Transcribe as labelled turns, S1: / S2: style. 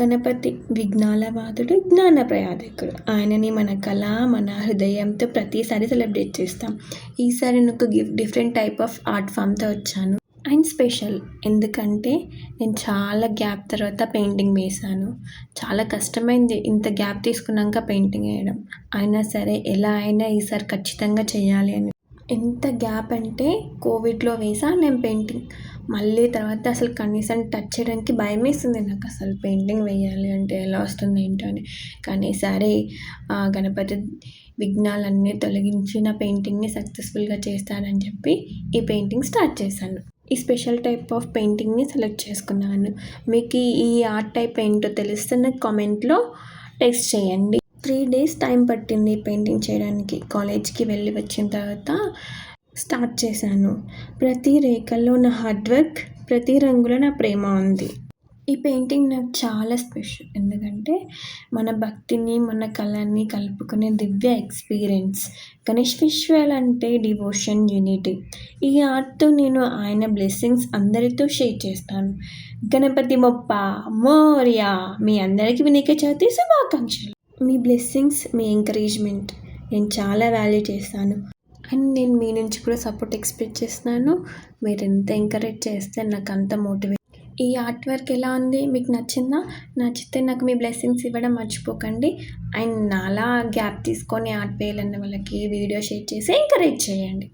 S1: గణపతి విఘ్నాల వాదుడు, జ్ఞాన ప్రయాదకుడు. ఆయనని మన కళ, మన హృదయంతో ప్రతిసారి సెలబ్రేట్ చేస్తాం. ఈసారి నేను ఒక డిఫరెంట్ టైప్ ఆఫ్ ఆర్ట్ ఫామ్‌తో వచ్చాను. అండ్ స్పెషల్ ఎందుకంటే నేను చాలా గ్యాప్ తర్వాత పెయింటింగ్ వేశాను. చాలా కష్టమైంది ఇంత గ్యాప్ తీసుకున్నాక పెయింటింగ్ వేయడం. అయినా సరే ఎలా అయినా ఈసారి ఖచ్చితంగా చేయాలి అని. ఎంత గ్యాప్ అంటే కోవిడ్‌లో వేశా నేను పెయింటింగ్. మళ్ళీ తర్వాత అసలు కనీసం టచ్ చేయడానికి భయమేస్తుంది నాకసలు పెయింటింగ్ వేయాలి అంటే ఎలా వస్తుందో ఏంటో అని. కానీ సరే గణపతి విఘ్నాలన్నీ తొలగించి నా పెయింటింగ్‌ని సక్సెస్‌ఫుల్‌గా చేస్తానని చెప్పి ఈ పెయింటింగ్ స్టార్ట్ చేశాను. ఈ స్పెషల్ టైప్ ఆఫ్ పెయింటింగ్‌ని సెలెక్ట్ చేసుకున్నాను. మీకు ఈ ఆర్ట్ టైప్ ఏంటో తెలిస్తే నాకు కామెంట్‌లో టెక్స్ట్ చేయండి. 3 డేస్ టైం పట్టింది పెయింటింగ్ చేయడానికి. కాలేజ్‌కి వెళ్ళి వచ్చిన తర్వాత స్టార్ట్ చేశాను. ప్రతి రేఖలో నా హార్డ్ వర్క్, ప్రతి రంగులో నా ప్రేమ ఉంది. ఈ పెయింటింగ్ నాకు చాలా స్పెషల్. ఎందుకంటే మన భక్తిని, మన కళని కలుపుకునే దివ్య ఎక్స్‌పీరియన్స్. గణేష్ ఫెస్టివల్ అంటే డివోషన్, యూనిటీ. ఈ ఆర్ట్‌తో నేను ఆయన బ్లెస్సింగ్స్ అందరితో షేర్ చేస్తాను. గణపతి బప్పా మోరియా! మీ అందరికీ వినాయక చవితి శుభాకాంక్షలు. మీ బ్లెస్సింగ్స్, మీ ఎంకరేజ్‌మెంట్ నేను చాలా వాల్యూ చేస్తాను. అండ్ నేను మీ నుంచి కూడా సపోర్ట్ ఎక్స్‌పెక్ట్ చేస్తున్నాను. మీరెంత ఎంకరేజ్ చేస్తే నాకంత మోటివేట్. ఈ ఆర్ట్ వర్క్ ఎలా ఉంది? మీకు నచ్చిందా? నచ్చితే నాకు మీ బ్లెస్సింగ్స్ ఇవ్వడం మర్చిపోకండి. అండ్ నాలా గ్యాప్ తీసుకొని ఆర్ట్ వేయాలన్న వాళ్ళకి వీడియో షేర్ చేసి ఎంకరేజ్ చేయండి.